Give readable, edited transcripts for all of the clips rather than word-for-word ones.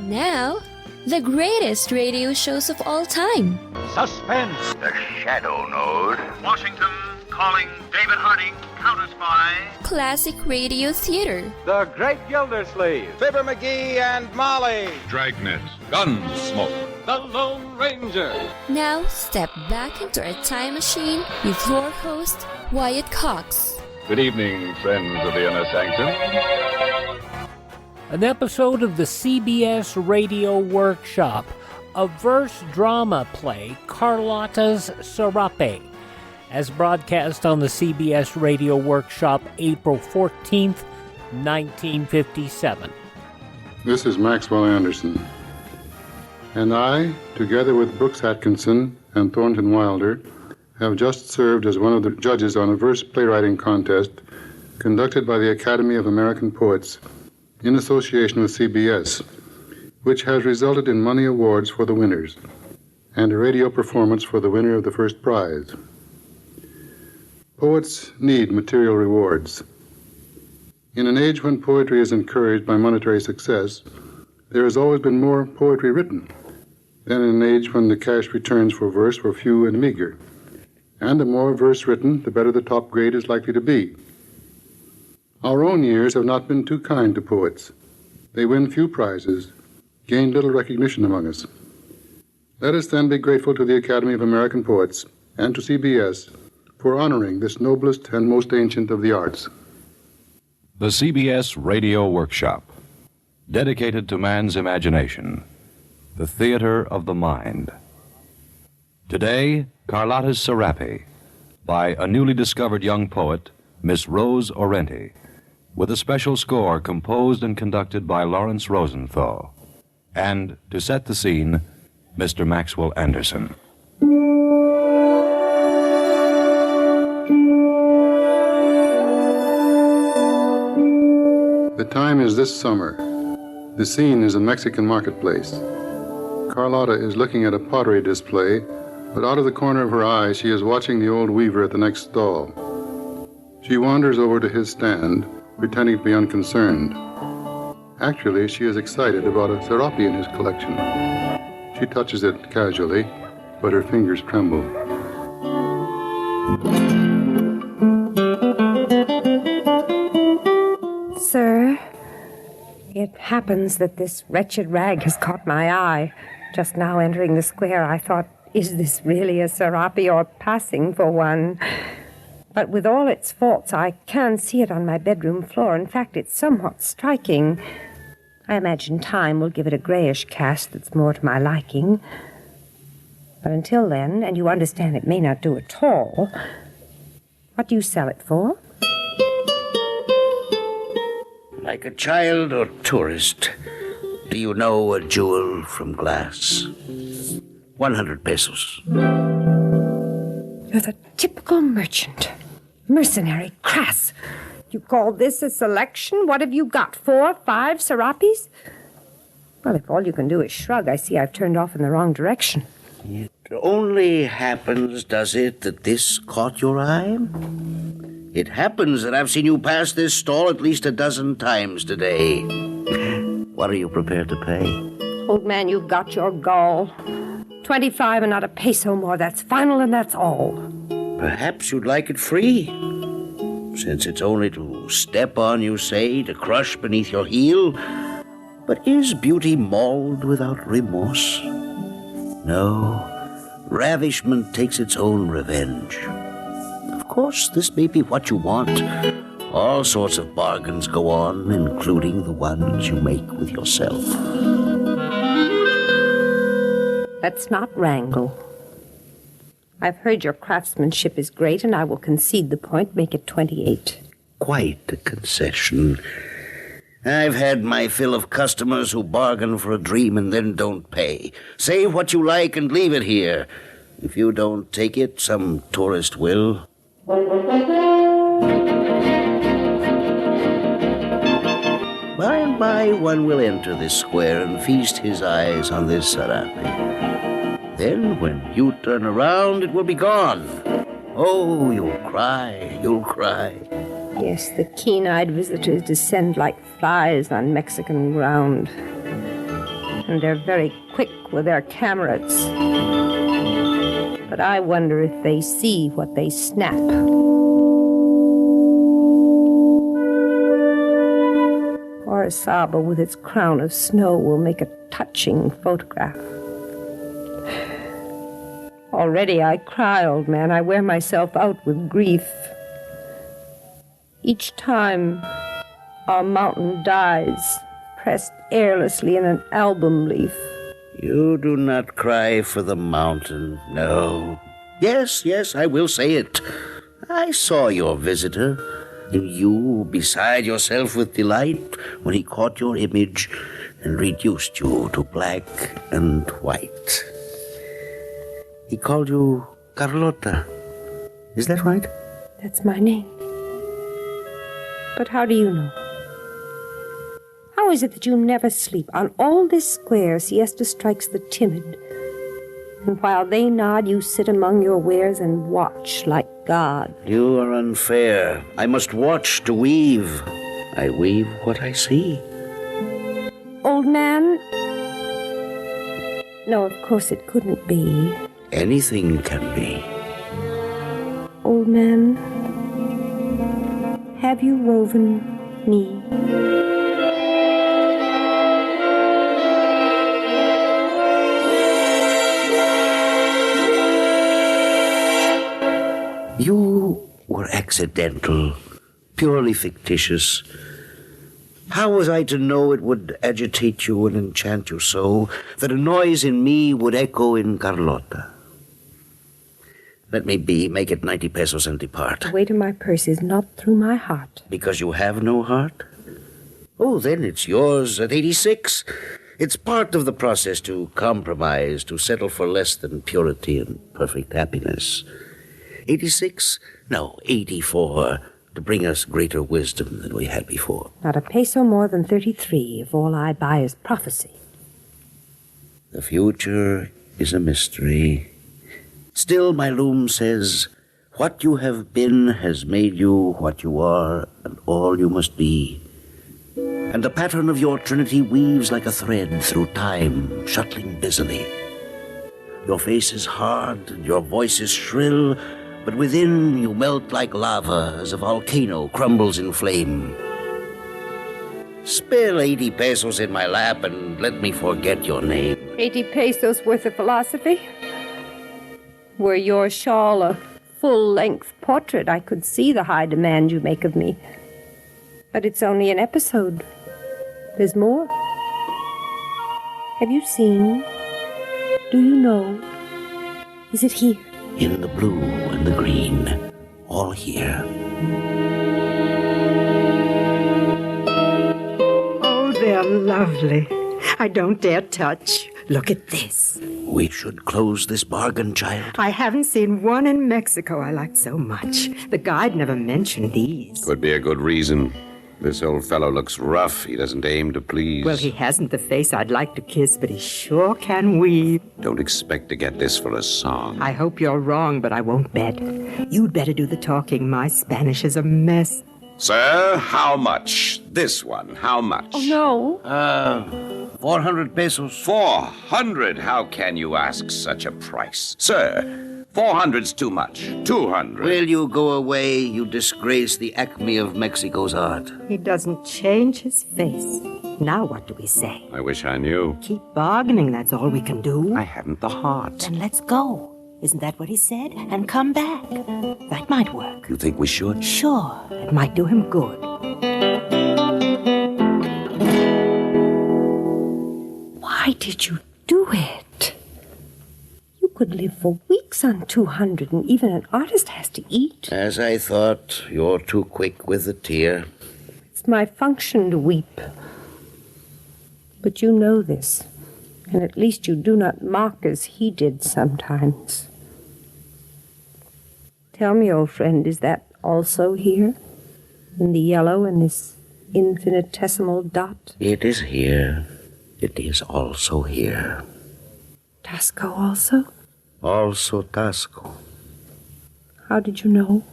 Now, the greatest radio shows of all time. Suspense. The Shadow Node. Washington calling David Harding, counter-spy. Classic radio theater. The Great Gildersleeve. Fibber McGee and Molly. Dragnet. Gunsmoke. The Lone Ranger. Now, step back into a time machine with your host, Wyatt Cox. Good evening, friends of the Inner Sanctum. An episode of the CBS Radio Workshop, a verse drama play, Carlotta's Serape, as broadcast on the CBS Radio Workshop April 14th, 1957. This is Maxwell Anderson, and I, together with Brooks Atkinson and Thornton Wilder, have just served as one of the judges on a verse playwriting contest conducted by the Academy of American Poets in association with CBS, which has resulted in money awards for the winners and a radio performance for the winner of the first prize. Poets need material rewards. In an age when poetry is encouraged by monetary success, there has always been more poetry written than in an age when the cash returns for verse were few and meager. And the more verse written, the better the top grade is likely to be. Our own years have not been too kind to poets. They win few prizes, gain little recognition among us. Let us then be grateful to the Academy of American Poets and to CBS for honoring this noblest and most ancient of the arts. The CBS Radio Workshop, dedicated to man's imagination, the theater of the mind. Today, Carlotta's Serape, by a newly discovered young poet, Miss Rose Orenti, with a special score composed and conducted by Lawrence Rosenthal. And, to set the scene, Mr. Maxwell Anderson. The time is this summer. The scene is a Mexican marketplace. Carlotta is looking at a pottery display, but out of the corner of her eye, she is watching the old weaver at the next stall. She wanders over to his stand, pretending to be unconcerned. Actually, she is excited about a serape in his collection. She touches it casually, but her fingers tremble. Sir, it happens that this wretched rag has caught my eye. Just now entering the square, I thought, is this really a serape or passing for one? But with all its faults, I can see it on my bedroom floor. In fact, it's somewhat striking. I imagine time will give it a grayish cast that's more to my liking. But until then, and you understand it may not do at all, what do you sell it for? Like a child or tourist, do you know a jewel from glass? 100 pesos. You're the typical merchant. Mercenary, crass. You call this a selection? What have you got, 4, 5 serapes? Well, if all you can do is shrug, I see I've turned off in the wrong direction. It only happens, does it, that this caught your eye? It happens that I've seen you pass this stall at least a dozen times today. What are you prepared to pay? Old man, you've got your gall. 25 and not a peso more. That's final and that's all. Perhaps you'd like it free. Since it's only to step on, you say, to crush beneath your heel. But is beauty mauled without remorse? No. Ravishment takes its own revenge. Of course, this may be what you want. All sorts of bargains go on, including the ones you make with yourself. Let's not wrangle. I've heard your craftsmanship is great, and I will concede the point, make it 28. Quite a concession. I've had my fill of customers who bargain for a dream and then don't pay. Say what you like and leave it here. If you don't take it, some tourist will. By and by, one will enter this square and feast his eyes on this serape. Then, when you turn around, it will be gone. Oh, you'll cry, you'll cry. Yes, the keen-eyed visitors descend like flies on Mexican ground. And they're very quick with their cameras. But I wonder if they see what they snap. Orizaba with its crown of snow will make a touching photograph. Already I cry, old man. I wear myself out with grief. Each time our mountain dies, pressed airlessly in an album leaf. You do not cry for the mountain, no. Yes, I will say it. I saw your visitor, and you beside yourself with delight when he caught your image and reduced you to black and white. He called you Carlotta. Is that right? That's my name. But how do you know? How is it that you never sleep? On all this square, siesta strikes the timid. And while they nod, you sit among your wares and watch like God. You are unfair. I must watch to weave. I weave what I see. Old man? No, of course it couldn't be. Anything can be. Old man, have you woven me? You were accidental, purely fictitious. How was I to know it would agitate you and enchant you so that a noise in me would echo in Carlotta? Let me make it 90 pesos and depart. The weight of my purse is not through my heart. Because you have no heart? Oh, then it's yours at 86. It's part of the process to compromise, to settle for less than purity and perfect happiness. 86? No, 84, to bring us greater wisdom than we had before. Not a peso more than 33 if all I buy is prophecy. The future is a mystery. Still, my loom says, what you have been has made you what you are and all you must be. And the pattern of your trinity weaves like a thread through time, shuttling busily. Your face is hard and your voice is shrill, but within you melt like lava as a volcano crumbles in flame. Spill 80 pesos in my lap and let me forget your name. 80 pesos worth of philosophy? Were your shawl a full-length portrait, I could see the high demand you make of me. But it's only an episode. There's more. Have you seen? Do you know? Is it here? In the blue and the green, all here. Oh, they're lovely. I don't dare touch. Look at this. We should close this bargain, child. I haven't seen one in Mexico I liked so much. The guide never mentioned these. Could be a good reason. This old fellow looks rough. He doesn't aim to please. Well, he hasn't the face I'd like to kiss, but he sure can weave. Don't expect to get this for a song. I hope you're wrong, but I won't bet. You'd better do the talking. My Spanish is a mess. Sir, how much? This one, how much? Oh, no. 400 pesos. 400? How can you ask such a price? Sir, 400's too much. 200. Will you go away? You disgrace the acme of Mexico's art. He doesn't change his face. Now what do we say? I wish I knew. Keep bargaining, that's all we can do. I haven't the heart. Then let's go. Isn't that what he said? And come back. That might work. You think we should? Sure. It might do him good. Why did you do it? You could live for weeks on 200, and even an artist has to eat. As I thought, you're too quick with the tear. It's my function to weep. But you know this, and at least you do not mock as he did sometimes. Tell me, old friend, is that also here? In the yellow and this infinitesimal dot? It is here. It is also here. Tasco also? Also Tasco. How did you know?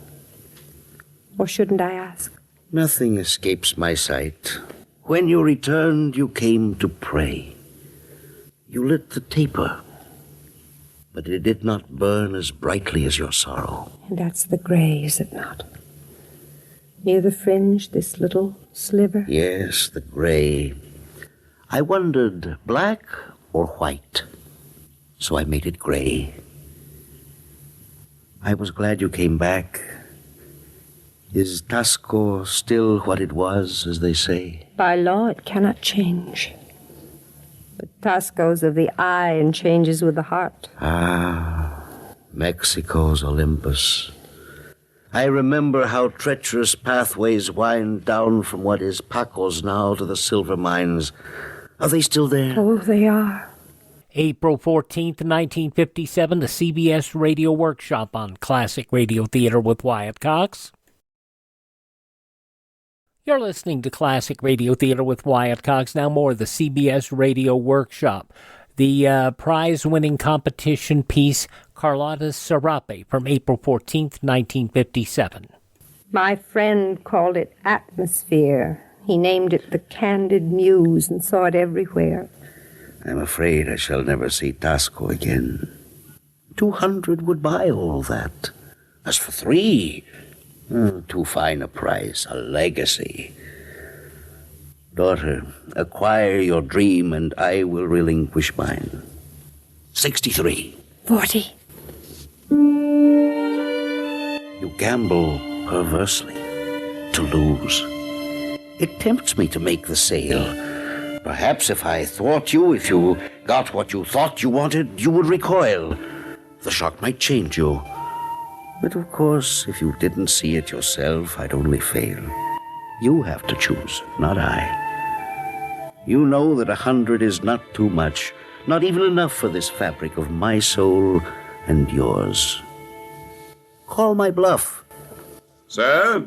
Or shouldn't I ask? Nothing escapes my sight. When you returned, you came to pray. You lit the taper, but it did not burn as brightly as your sorrow. And that's the gray, is it not? Near the fringe, this little sliver? Yes, the gray. I wondered, black or white, so I made it gray. I was glad you came back. Is Tasco still what it was, as they say? By law, it cannot change. But Tasco's of the eye and changes with the heart. Ah, Mexico's Olympus. I remember how treacherous pathways wind down from what is Pacos now to the silver mines. Are they still there? Oh, they are. April 14th, 1957, the CBS Radio Workshop on Classic Radio Theater with Wyatt Cox. You're listening to Classic Radio Theater with Wyatt Cox. Now more of the CBS Radio Workshop. The prize-winning competition piece, Carlotta's Serape, from April 14th, 1957. My friend called it Atmosphere. He named it the Candid Muse and saw it everywhere. I'm afraid I shall never see Tasco again. 200 would buy all that. As for 3, too fine a price, a legacy. Daughter, acquire your dream and I will relinquish mine. 63. 40. You gamble perversely to lose. It tempts me to make the sale. Perhaps if I thwart you, if you got what you thought you wanted, you would recoil. The shock might change you. But of course, if you didn't see it yourself, I'd only fail. You have to choose, not I. You know that 100 is not too much, not even enough for this fabric of my soul and yours. Call my bluff. Sir?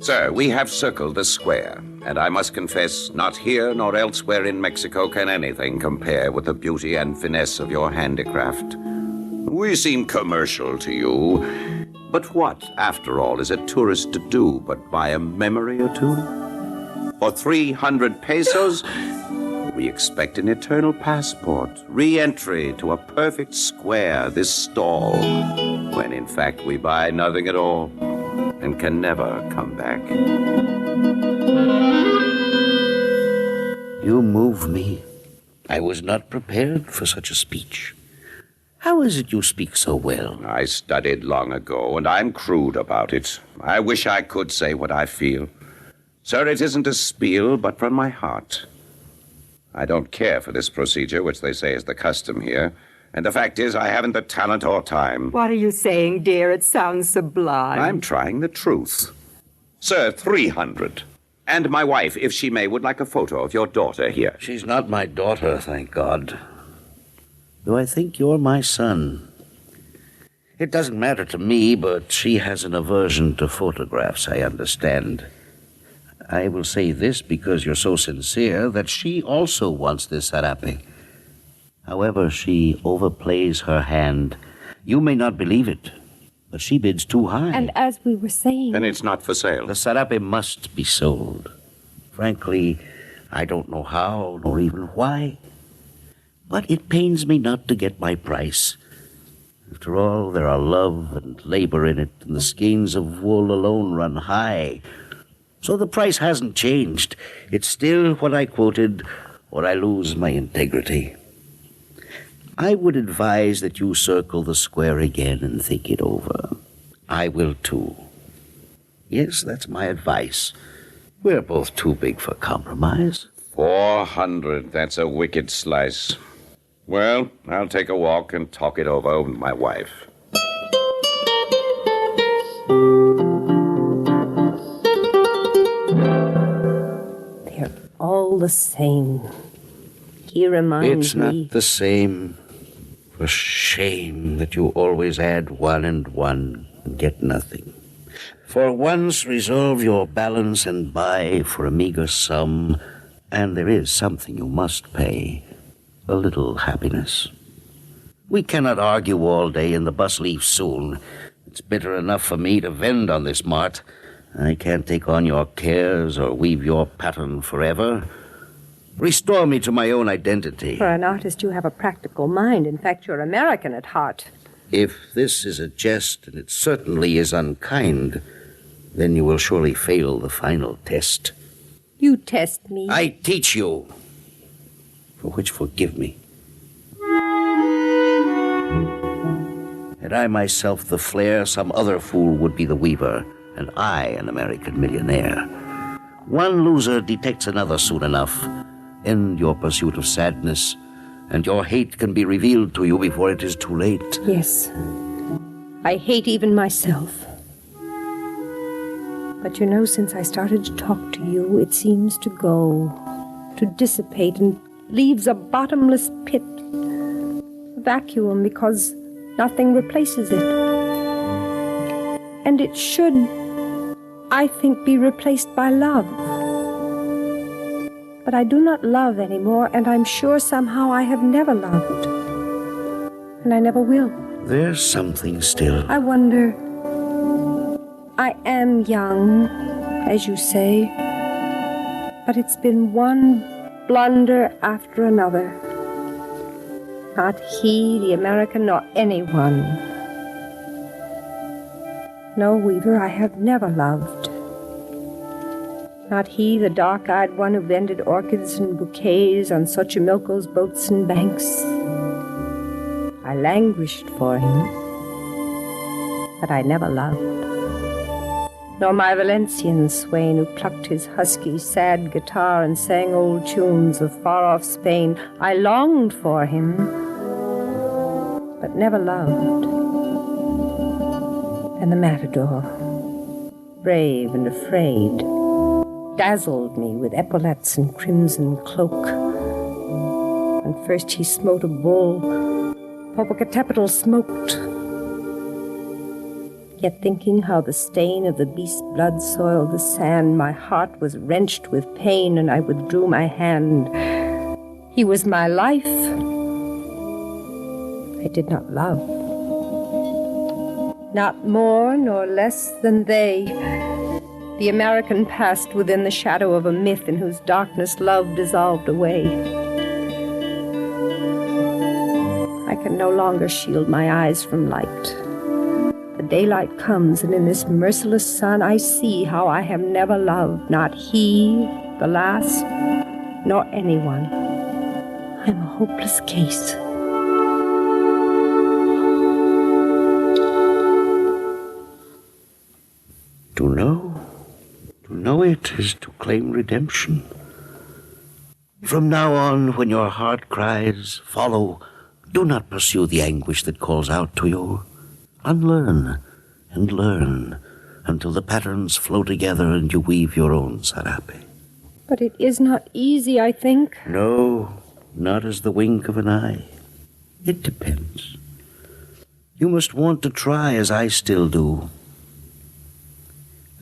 Sir, we have circled the square, and I must confess, not here nor elsewhere in Mexico can anything compare with the beauty and finesse of your handicraft. We seem commercial to you, but what, after all, is a tourist to do but buy a memory or two? For 300 pesos, we expect an eternal passport, re-entry to a perfect square, this stall, when in fact we buy nothing at all and can never come back. You move me. I was not prepared for such a speech. How is it you speak so well? I studied long ago, and I'm crude about it. I wish I could say what I feel. Sir, it isn't a spiel, but from my heart. I don't care for this procedure, which they say is the custom here. And the fact is, I haven't the talent or time. What are you saying, dear? It sounds sublime. I'm trying the truth. Sir, 300. And my wife, if she may, would like a photo of your daughter here. She's not my daughter, thank God. Though I think you're my son. It doesn't matter to me, but she has an aversion to photographs, I understand. I will say this because you're so sincere, that she also wants this Serape. However, she overplays her hand. You may not believe it, but she bids too high. And as we were saying... Then it's not for sale. The Serape must be sold. Frankly, I don't know how, nor even why. But it pains me not to get my price. After all, there are love and labor in it, and the skeins of wool alone run high. So the price hasn't changed. It's still what I quoted, or I lose my integrity. I would advise that you circle the square again and think it over. I will, too. Yes, that's my advice. We're both too big for compromise. 400, that's a wicked slice. Well, I'll take a walk and talk it over with my wife. They're all the same. He reminds It's me... not the same. For shame that you always add 1 and 1 and get nothing. For once resolve your balance and buy for a meager sum, and there is something you must pay, a little happiness. We cannot argue all day, and the bus leaves soon. It's bitter enough for me to vend on this mart. I can't take on your cares or weave your pattern forever. Restore me to my own identity. For an artist, you have a practical mind. In fact, you're American at heart. If this is a jest, and it certainly is unkind, then you will surely fail the final test. You test me. I teach you. For which forgive me. Had I myself the flair, some other fool would be the weaver, and I an American millionaire. One loser detects another soon enough. End your pursuit of sadness, and your hate can be revealed to you before it is too late. Yes. I hate even myself. But you know, since I started to talk to you, it seems to go, to dissipate, and leaves a bottomless pit, a vacuum, because nothing replaces it. And it should, I think, be replaced by love. But I do not love anymore, and I'm sure somehow I have never loved. And I never will. There's something still. I wonder, I am young, as you say, but it's been one blunder after another. Not he, the American, nor anyone. No, Weaver, I have never loved. Not he, the dark-eyed one who vended orchids and bouquets on Xochimilco's boats and banks. I languished for him, but I never loved. Nor my Valencian swain who plucked his husky, sad guitar and sang old tunes of far-off Spain. I longed for him, but never loved. And the matador, brave and afraid, dazzled me with epaulets and crimson cloak. When first he smote a bull, Popocatépetl smoked. Yet thinking how the stain of the beast's blood soiled the sand, my heart was wrenched with pain, and I withdrew my hand. He was my life. I did not love. Not more nor less than they. The American passed within the shadow of a myth in whose darkness love dissolved away. I can no longer shield my eyes from light. The daylight comes, and in this merciless sun I see how I have never loved, not he, the last, nor anyone. I'm a hopeless case. To know it is to claim redemption. From now on, when your heart cries, follow, do not pursue the anguish that calls out to you. Unlearn and learn until the patterns flow together and you weave your own Serape. But it is not easy, I think. No, not as the wink of an eye. It depends. You must want to try as I still do.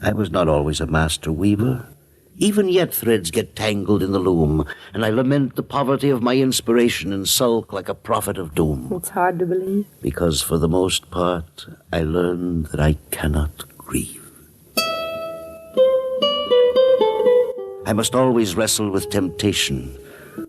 I was not always a master weaver. Even yet threads get tangled in the loom, and I lament the poverty of my inspiration and sulk like a prophet of doom. It's hard to believe. Because for the most part, I learned that I cannot grieve. I must always wrestle with temptation,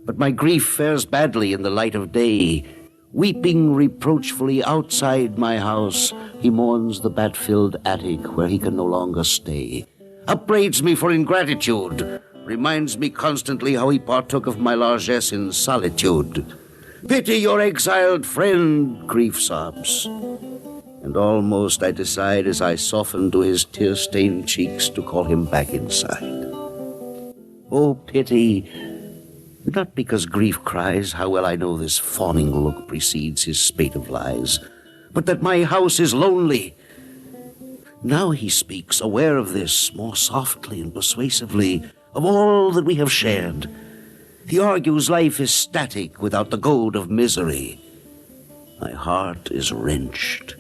but my grief fares badly in the light of day. Weeping reproachfully outside my house, he mourns the bat-filled attic where he can no longer stay. Upbraids me for ingratitude, reminds me constantly how he partook of my largesse in solitude. Pity your exiled friend, grief sobs. And almost I decide as I soften to his tear-stained cheeks to call him back inside. Oh, pity, not because grief cries, how well I know this fawning look precedes his spate of lies, but that my house is lonely. Now he speaks, aware of this, more softly and persuasively, of all that we have shared. He argues life is static without the goad of misery. My heart is wrenched,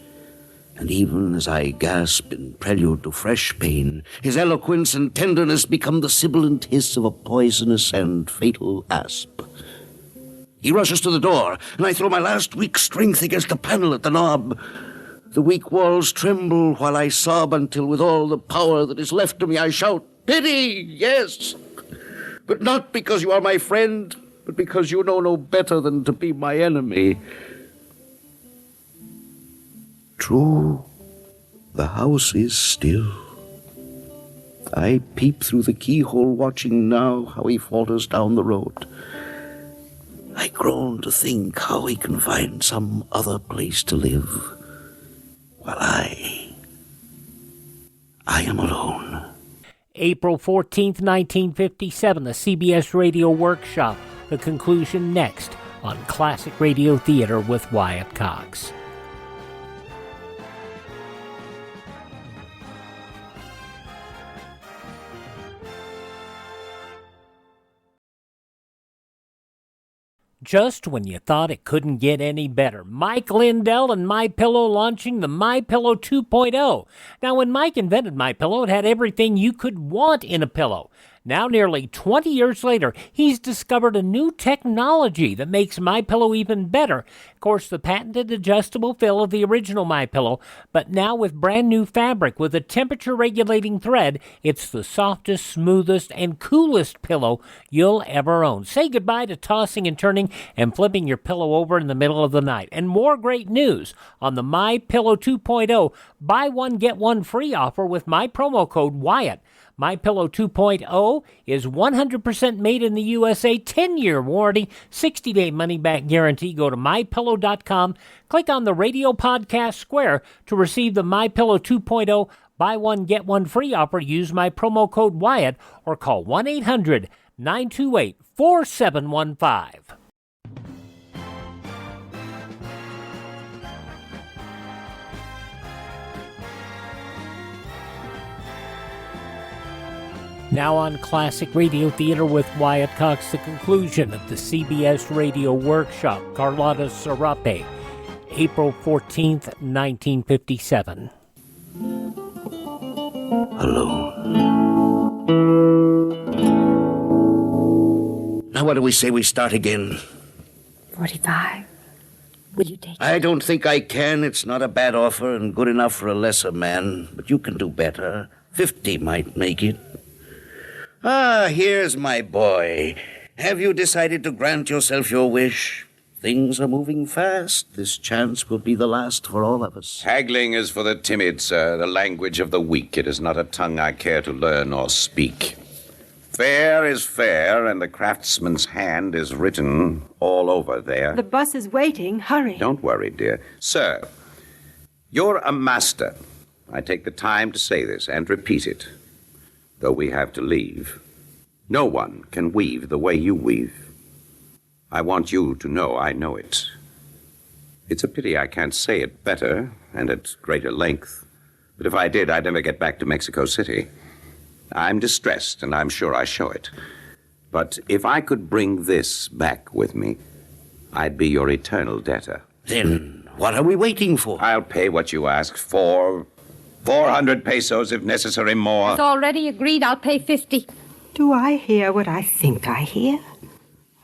and even as I gasp in prelude to fresh pain, his eloquence and tenderness become the sibilant hiss of a poisonous and fatal asp. He rushes to the door, and I throw my last weak strength against the panel at the knob. The weak walls tremble while I sob until with all the power that is left to me I shout, "Pity, yes! But not because you are my friend, but because you know no better than to be my enemy. True, the house is still. I peep through the keyhole, watching now how he falters down the road. I groan to think how he can find some other place to live, while I am alone. April 14th, 1957, the CBS Radio Workshop. The conclusion next on Classic Radio Theater with Wyatt Cox. Just when you thought it couldn't get any better, Mike Lindell and MyPillow launching the MyPillow 2.0. Now, when Mike invented MyPillow, it had everything you could want in a pillow. Now, nearly 20 years later, he's discovered a new technology that makes MyPillow even better. Of course, the patented adjustable fill of the original MyPillow, but now with brand new fabric with a temperature-regulating thread, it's the softest, smoothest, and coolest pillow you'll ever own. Say goodbye to tossing and turning and flipping your pillow over in the middle of the night. And more great news on the MyPillow 2.0 buy one, get one free offer with my promo code Wyatt. MyPillow 2.0 is 100% made in the USA, 10-year warranty, 60-day money-back guarantee. Go to MyPillow.com, click on the radio podcast square to receive the MyPillow 2.0 buy one, get one free offer. Use my promo code Wyatt or call 1-800-928-4715. Now on Classic Radio Theater with Wyatt Cox, the conclusion of the CBS Radio Workshop, Carlotta Serape, April 14th, 1957. Alone. Now what do we say we start again? 45. Will you take it? I don't think I can. It's not a bad offer and good enough for a lesser man. But you can do better. 50 might make it. Ah, here's my boy. Have you decided to grant yourself your wish? Things are moving fast. This chance will be the last for all of us. Haggling is for the timid, sir, the language of the weak. It is not a tongue I care to learn or speak. Fair is fair, and the craftsman's hand is written all over there. The bus is waiting. Hurry. Don't worry, dear. Sir, you're a master. I take the time to say this and repeat it. Though we have to leave, no one can weave the way you weave. I want you to know I know it. It's a pity I can't say it better and at greater length. But if I did, I'd never get back to Mexico City. I'm distressed, and I'm sure I show it. But if I could bring this back with me, I'd be your eternal debtor. Then what are we waiting for? I'll pay what you ask for. 400 pesos, if necessary, more. It's already agreed. I'll pay 50. Do I hear what I think I hear?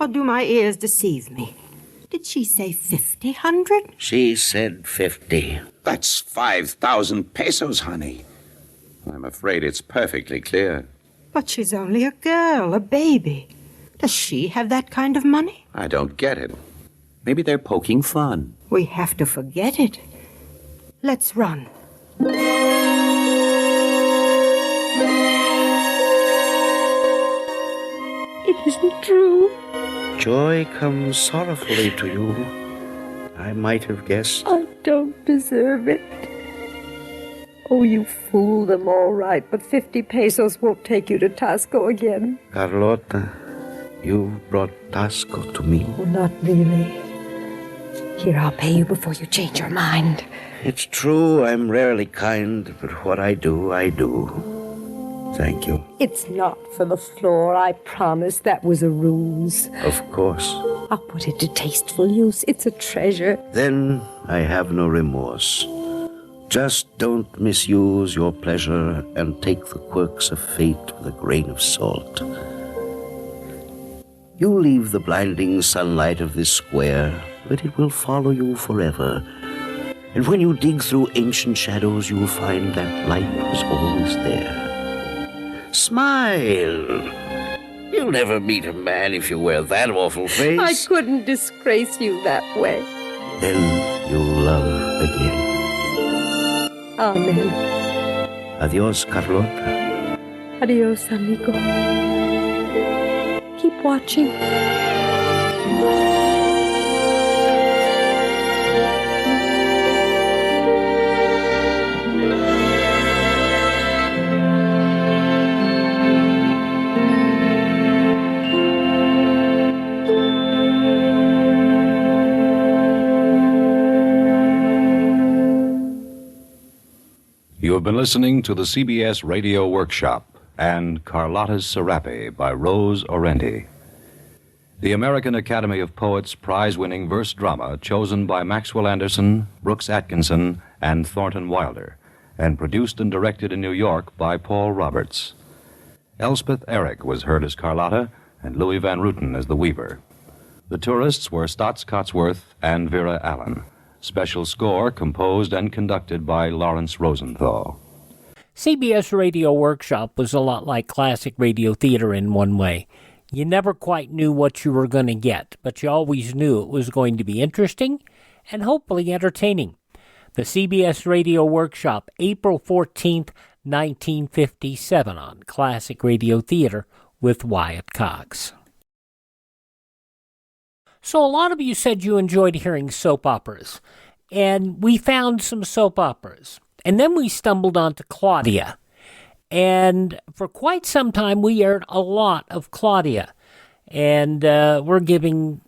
Or do my ears deceive me? Did she say 50? She said 50. That's 5,000 pesos, honey. I'm afraid it's perfectly clear. But she's only a girl, a baby. Does she have that kind of money? I don't get it. Maybe they're poking fun. We have to forget it. Let's run. It isn't true. Joy comes sorrowfully to you. I might have guessed. I don't deserve it. Oh, you fooled them all right, but 50 pesos won't take you to Tasco again. Carlotta, you brought Tasco to me. Oh, not really. Here, I'll pay you before you change your mind. It's true, I'm rarely kind, but what I do, I do. Thank you. It's not for the floor, I promise. That was a ruse. Of course. I'll put it to tasteful use. It's a treasure. Then I have no remorse. Just don't misuse your pleasure and take the quirks of fate with a grain of salt. You leave the blinding sunlight of this square, but it will follow you forever. And when you dig through ancient shadows, you'll find that light was always there. Smile. You'll never meet a man if you wear that awful face. I couldn't disgrace you that way. Then you'll love again. Amen. Adios, Carlotta. Adios, amigo. Keep watching. You have been listening to the CBS Radio Workshop and Carlotta's Serape by Rose Orenti. The American Academy of Poets prize-winning verse drama chosen by Maxwell Anderson, Brooks Atkinson, and Thornton Wilder, and produced and directed in New York by Paul Roberts. Elspeth Eric was heard as Carlotta, and Louis Van Ruten as the Weaver. The tourists were Stotts Cotsworth and Vera Allen. Special score composed and conducted by Lawrence Rosenthal. CBS Radio Workshop was a lot like classic radio theater in one way. You never quite knew what you were going to get, but you always knew it was going to be interesting and hopefully entertaining. The CBS Radio Workshop, April 14th, 1957 on Classic Radio Theater with Wyatt Cox. So a lot of you said you enjoyed hearing soap operas, and we found some soap operas. And then we stumbled onto Claudia, and for quite some time we aired a lot of Claudia, and we're giving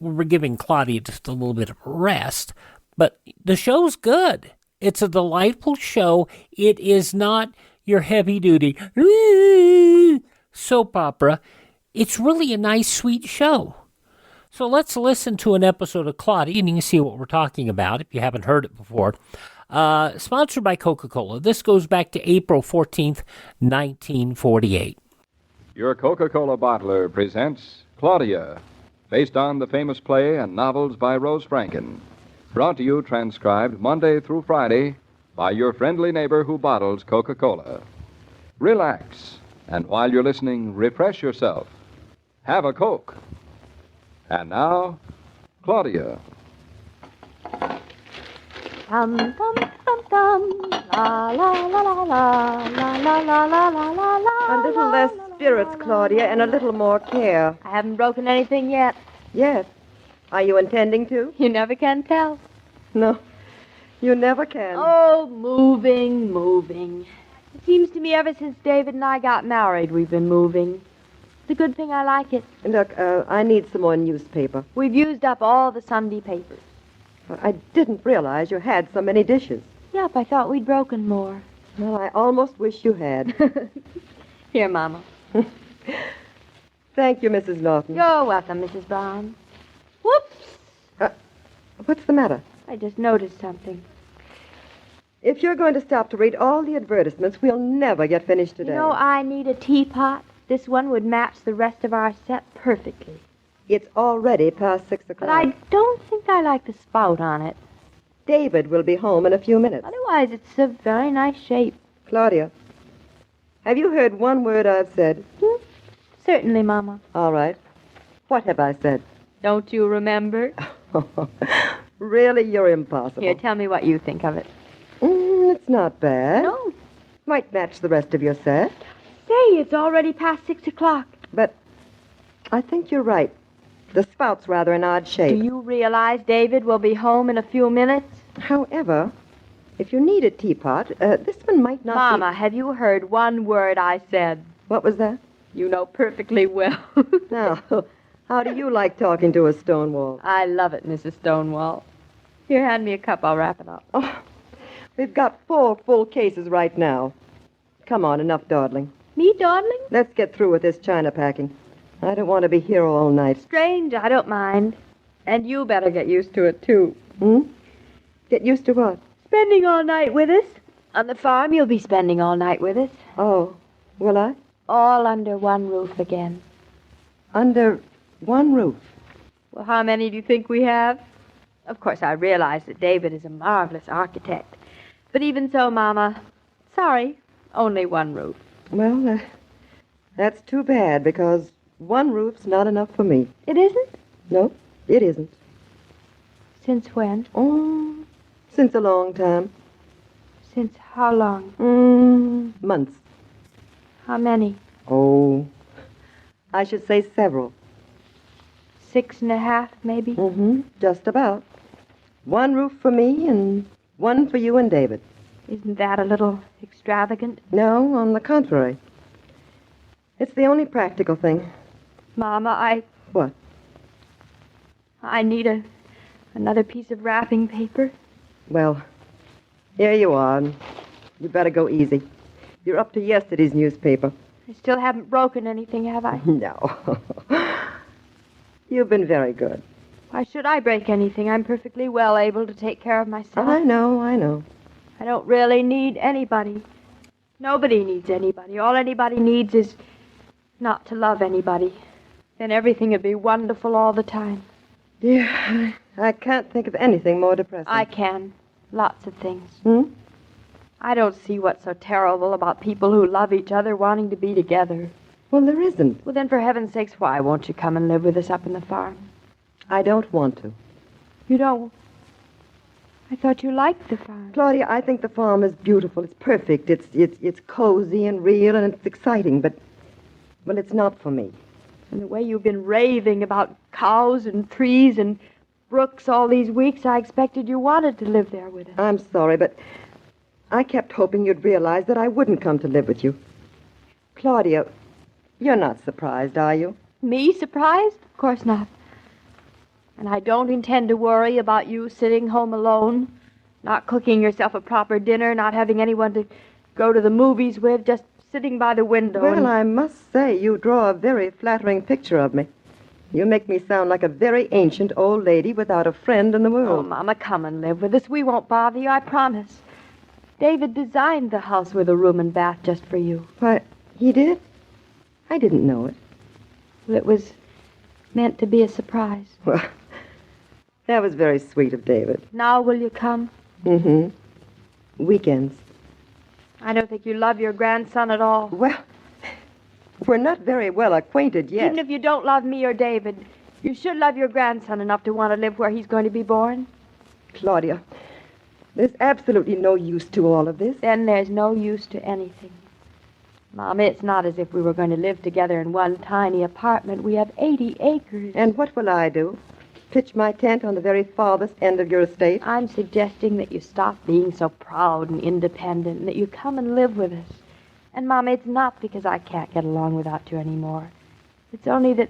Claudia just a little bit of a rest. But the show's good. It's a delightful show. It is not your heavy-duty soap opera. It's really a nice, sweet show. So let's listen to an episode of Claudia, and you can see what we're talking about if you haven't heard it before. Sponsored by Coca-Cola. This goes back to April 14th, 1948. Your Coca-Cola bottler presents Claudia, based on the famous play and novels by Rose Franken. Brought to you, transcribed Monday through Friday, by your friendly neighbor who bottles Coca-Cola. Relax, and while you're listening, refresh yourself. Have a Coke. And now, Claudia. Dum dum dum dum, la la la la la la la la la la la la. A little less spirits, Claudia, and a little more care. I haven't broken anything yet. Yes. Are you intending to? You never can tell. No, you never can. Oh, moving. It seems to me ever since David and I got married, we've been moving. It's a good thing I like it. Look, I need some more newspaper. We've used up all the Sunday papers. I didn't realize you had so many dishes. Yep, I thought we'd broken more. Well, I almost wish you had. Here, Mama. Thank you, Mrs. Norton. You're welcome, Mrs. Brown. Whoops! What's the matter? I just noticed something. If you're going to stop to read all the advertisements, we'll never get finished today. You know, I need a teapot. This one would match the rest of our set perfectly. It's already past 6 o'clock. But I don't think I like the spout on it. David will be home in a few minutes. Otherwise, it's a very nice shape. Claudia, have you heard one word I've said? Certainly, Mama. All right. What have I said? Don't you remember? Really, you're impossible. Here, tell me what you think of it. It's not bad. No. Might match the rest of your set. Say, it's already past 6 o'clock. But I think you're right. The spout's rather an odd shape. Do you realize David will be home in a few minutes? However, if you need a teapot, this one might not Mama, have you heard one word I said? What was that? You know perfectly well. Now, how do you like talking to a Stonewall? I love it, Mrs. Stonewall. Here, hand me a cup. I'll wrap it up. Oh, we've got 4 full cases right now. Come on, enough dawdling. Me dawdling? Let's get through with this china packing. I don't want to be here all night. Strange, I don't mind. And you better get used to it, too. Get used to what? Spending all night with us. On the farm, you'll be spending all night with us. Oh, will I? All under one roof again. Under one roof? Well, how many do you think we have? Of course, I realize that David is a marvelous architect. But even so, Mama, sorry, only one roof. Well, that's too bad, because One roof's not enough for me. It isn't? No, it isn't. Since when? Oh, since a long time. Since how long? Months. How many? Oh, I should say several. 6.5, maybe? Just about. One roof for me and one for you and David. Isn't that a little extravagant? No, on the contrary. It's the only practical thing. Mama, What? I need another piece of wrapping paper. Well, here you are. And you better go easy. You're up to yesterday's newspaper. I still haven't broken anything, have I? No. You've been very good. Why should I break anything? I'm perfectly well able to take care of myself. I know. I don't really need anybody. Nobody needs anybody. All anybody needs is not to love anybody. Then everything would be wonderful all the time. Dear, I can't think of anything more depressing. I can. Lots of things. I don't see what's so terrible about people who love each other wanting to be together. Well, there isn't. Well, then, for heaven's sakes, why won't you come and live with us up in the farm? I don't want to. You don't? I thought you liked the farm. Claudia, I think the farm is beautiful. It's perfect. It's cozy and real and it's exciting, but well, it's not for me. And the way you've been raving about cows and trees and brooks all these weeks, I expected you wanted to live there with us. I'm sorry, but I kept hoping you'd realize that I wouldn't come to live with you. Claudia, you're not surprised, are you? Me surprised? Of course not. And I don't intend to worry about you sitting home alone, not cooking yourself a proper dinner, not having anyone to go to the movies with, just sitting by the window. Well, I must say, you draw a very flattering picture of me. You make me sound like a very ancient old lady without a friend in the world. Oh, Mama, come and live with us. We won't bother you, I promise. David designed the house with a room and bath just for you. Why, he did? I didn't know it. Well, it was meant to be a surprise. Well, that was very sweet of David. Now will you come? Weekends. I don't think you love your grandson at all. Well, we're not very well acquainted yet. Even if you don't love me or David, you should love your grandson enough to want to live where he's going to be born. Claudia, there's absolutely no use to all of this. Then there's no use to anything. Mama, it's not as if we were going to live together in one tiny apartment. We have 80 acres. And what will I do? Pitch my tent on the very farthest end of your estate? I'm suggesting that you stop being so proud and independent and that you come and live with us. And, Mama, it's not because I can't get along without you anymore. It's only that,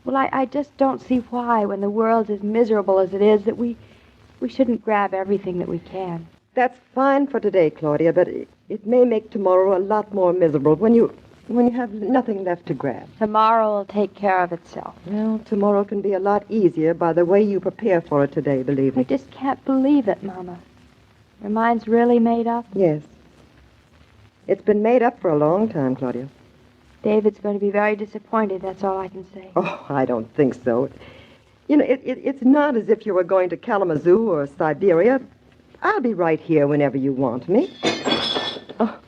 well, I just don't see why, when the world's as miserable as it is, that we shouldn't grab everything that we can. That's fine for today, Claudia, but it may make tomorrow a lot more miserable when you have nothing left to grab. Tomorrow will take care of itself. Well, tomorrow can be a lot easier by the way you prepare for it today, believe me. I just can't believe it, Mama. Your mind's really made up? Yes. It's been made up for a long time, Claudia. David's going to be very disappointed, that's all I can say. Oh, I don't think so. You know, it's not as if you were going to Kalamazoo or Siberia. I'll be right here whenever you want me. Oh,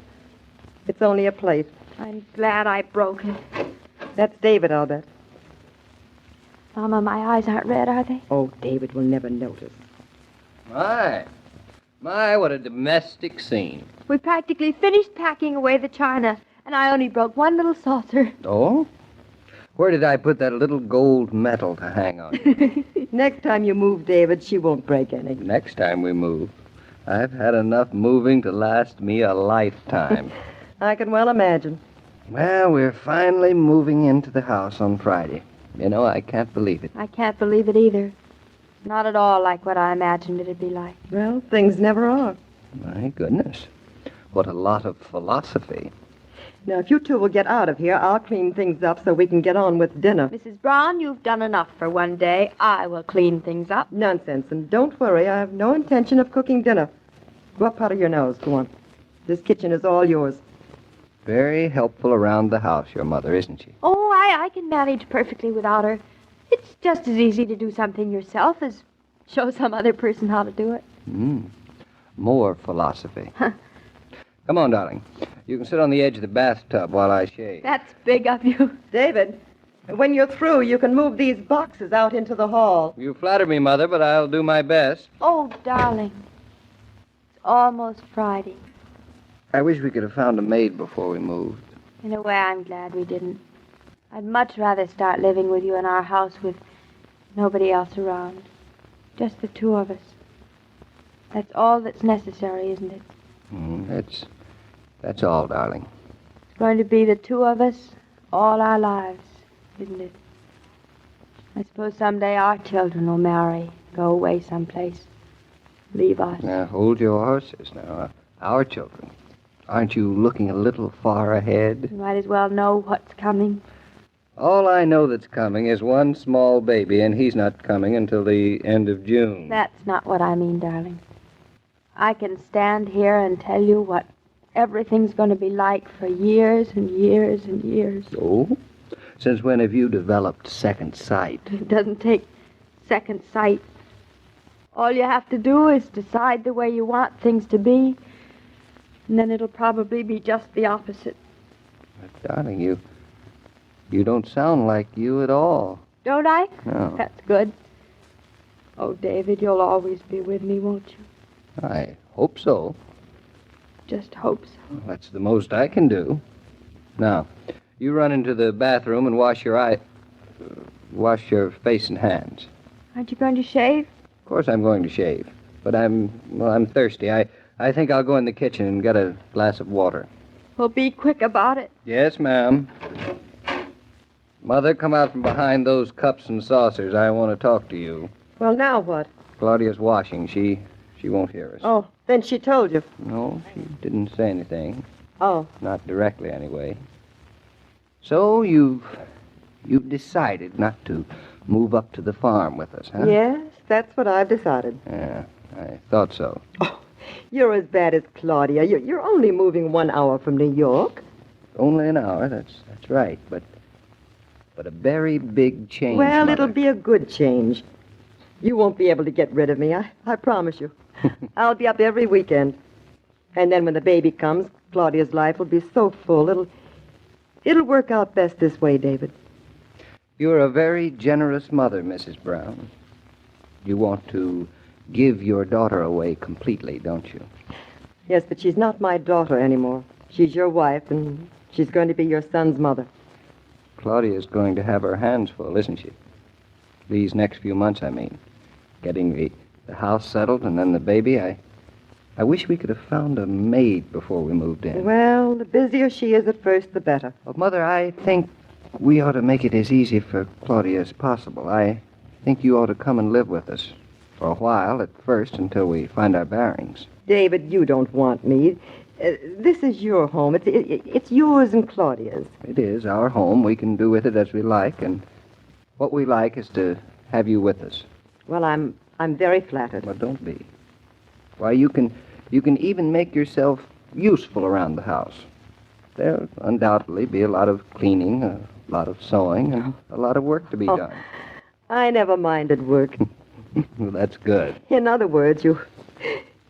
it's only a plate. I'm glad I broke it. That's David, I'll bet. Mama, my eyes aren't red, are they? Oh, David will never notice. My, what a domestic scene. We practically finished packing away the china, and I only broke one little saucer. Oh? Where did I put that little gold medal to hang on? Next time you move, David, she won't break any. Next time we move. I've had enough moving to last me a lifetime. I can well imagine. Well, we're finally moving into the house on Friday. You know, I can't believe it. I can't believe it either. Not at all like what I imagined it'd be like. Well, things never are. My goodness. What a lot of philosophy. Now, if you two will get out of here, I'll clean things up so we can get on with dinner. Mrs. Brown, you've done enough for one day. I will clean things up. Nonsense, and don't worry, I have no intention of cooking dinner. Go up out of your nose, go on. This kitchen is all yours. Very helpful around the house, your mother, isn't she? Oh, I can manage perfectly without her. It's just as easy to do something yourself as show some other person how to do it. More philosophy. Come on, darling. You can sit on the edge of the bathtub while I shave. That's big of you. David, when you're through, you can move these boxes out into the hall. You flatter me, Mother, but I'll do my best. Oh, darling. It's almost Friday. I wish we could have found a maid before we moved. In a way, I'm glad we didn't. I'd much rather start living with you in our house with nobody else around. Just the two of us. That's all that's necessary, isn't it? That's all, darling. It's going to be the two of us all our lives, isn't it? I suppose someday our children will marry, go away someplace, leave us. Now, hold your horses now. Our children. Aren't you looking a little far ahead? You might as well know what's coming. All I know that's coming is one small baby, and he's not coming until the end of June. That's not what I mean, darling. I can stand here and tell you what everything's going to be like for years and years and years. Oh? Since when have you developed second sight? It doesn't take second sight. All you have to do is decide the way you want things to be, and then it'll probably be just the opposite. But, darling, you don't sound like you at all. Don't I? No. That's good. Oh, David, you'll always be with me, won't you? I hope so. Just hope so. Well, that's the most I can do. Now, you run into the bathroom and wash your face and hands. Aren't you going to shave? Of course I'm going to shave. But I'm thirsty. I think I'll go in the kitchen and get a glass of water. Well, be quick about it. Yes, ma'am. Mother, come out from behind those cups and saucers. I want to talk to you. Well, now what? Claudia's washing. She won't hear us. Oh, then she told you. No, she didn't say anything. Oh. Not directly, anyway. So you've decided not to move up to the farm with us, huh? Yes, that's what I've decided. Yeah, I thought so. Oh, you're as bad as Claudia. You're only moving 1 hour from New York. Only an hour, that's right, but a very big change, Well, Mother. it'll be a good change. You won't be able to get rid of me, I promise you. I'll be up every weekend. And then when the baby comes, Claudia's life will be so full. It'll work out best this way, David. You're a very generous mother, Mrs. Brown. You want to give your daughter away completely, don't you? Yes, but she's not my daughter anymore. She's your wife, and she's going to be your son's mother. Claudia's going to have her hands full, isn't she? These next few months, I mean. Getting the house settled and then the baby. I wish we could have found a maid before we moved in. Well, the busier she is at first, the better. Well, Mother, I think we ought to make it as easy for Claudia as possible. I think you ought to come and live with us for a while at first until we find our bearings. David, you don't want me. This is your home. It's yours and Claudia's. It is our home. We can do with it as we like, and what we like is to have you with us. Well, I'm very flattered. Well, don't be. Why, you can even make yourself useful around the house. There'll undoubtedly be a lot of cleaning, a lot of sewing, and a lot of work to be done. I never minded work. Well, that's good. In other words, you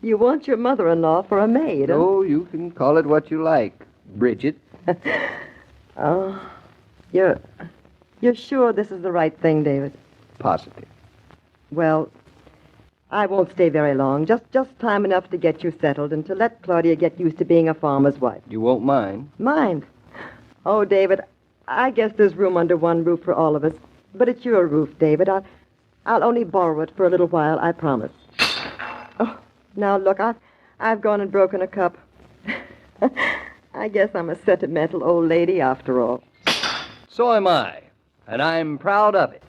want your mother-in-law for a maid, huh? Oh, you can call it what you like, Bridget. Oh, you're sure this is the right thing, David? Positive. Well, I won't stay very long. Just time enough to get you settled and to let Claudia get used to being a farmer's wife. You won't mind? Mind? Oh, David, I guess there's room under one roof for all of us. But it's your roof, David. I'll only borrow it for a little while, I promise. Oh, now look, I've gone and broken a cup. I guess I'm a sentimental old lady after all. So am I, and I'm proud of it.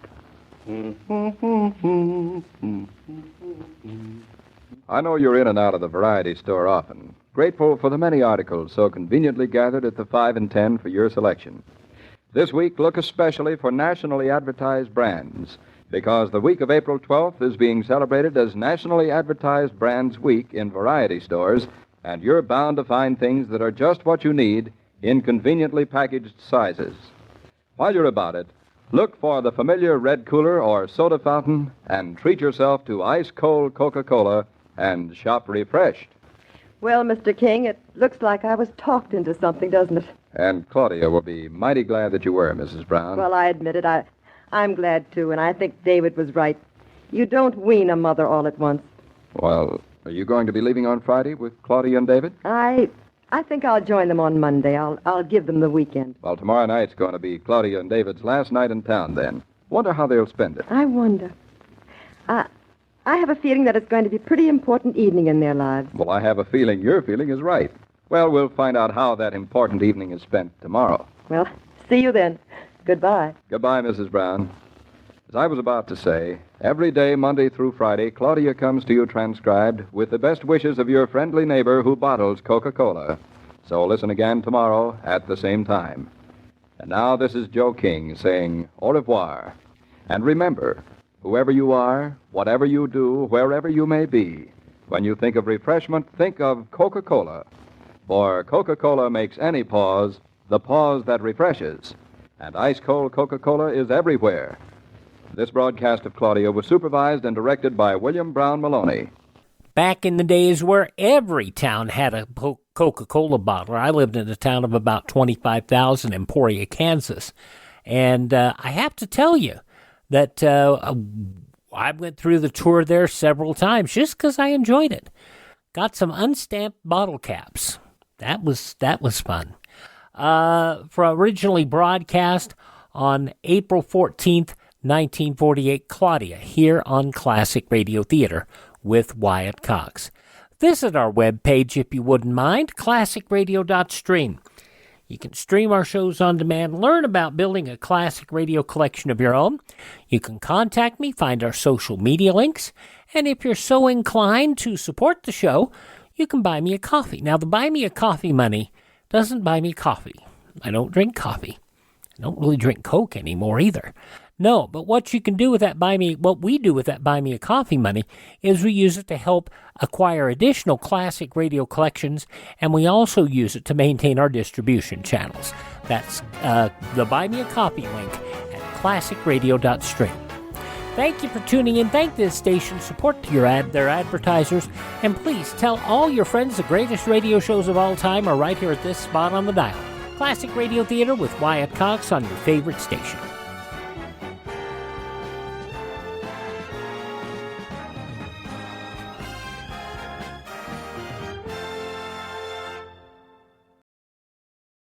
I know you're in and out of the variety store often. Grateful for the many articles so conveniently gathered at the 5 and 10 for your selection. This week, look especially for nationally advertised brands, because the week of April 12th is being celebrated as Nationally Advertised Brands Week in variety stores, and you're bound to find things that are just what you need in conveniently packaged sizes. While you're about it, look for the familiar red cooler or soda fountain and treat yourself to ice-cold Coca-Cola and shop refreshed. Well, Mr. King, it looks like I was talked into something, doesn't it? And Claudia will be mighty glad that you were, Mrs. Brown. Well, I admit it. I'm glad, too, and I think David was right. You don't wean a mother all at once. Well, are you going to be leaving on Friday with Claudia and David? I think I'll join them on Monday. I'll give them the weekend. Well, tomorrow night's going to be Claudia and David's last night in town, then. Wonder how they'll spend it. I wonder. I have a feeling that it's going to be a pretty important evening in their lives. Well, I have a feeling your feeling is right. Well, we'll find out how that important evening is spent tomorrow. Well, see you then. Goodbye. Goodbye, Mrs. Brown. As I was about to say, every day, Monday through Friday, Claudia comes to you transcribed with the best wishes of your friendly neighbor who bottles Coca-Cola. So listen again tomorrow at the same time. And now this is Joe King saying au revoir. And remember, whoever you are, whatever you do, wherever you may be, when you think of refreshment, think of Coca-Cola. For Coca-Cola makes any pause the pause that refreshes. And ice-cold Coca-Cola is everywhere. This broadcast of Claudia was supervised and directed by William Brown Maloney. Back in the days where every town had a Coca-Cola bottler, I lived in a town of about 25,000 in Emporia, Kansas. And I have to tell you that I went through the tour there several times just because I enjoyed it. Got some unstamped bottle caps. That was fun. Originally broadcast on April 14th, 1948, Claudia, here on Classic Radio Theater with Wyatt Cox. Visit our webpage if you wouldn't mind, classicradio.stream. You can stream our shows on demand, learn about building a classic radio collection of your own. You can contact me, find our social media links, and if you're so inclined to support the show, you can buy me a coffee. Now, the Buy Me a Coffee money doesn't buy me coffee. I don't drink coffee. I don't really drink Coke anymore either. No, but what you can do with that what we do with that Buy Me a Coffee money is we use it to help acquire additional classic radio collections, and we also use it to maintain our distribution channels. That's the Buy Me a Coffee link at classicradio.stream. Thank you for tuning in. Thank this station. Support their advertisers. And please tell all your friends the greatest radio shows of all time are right here at this spot on the dial. Classic Radio Theater with Wyatt Cox on your favorite station.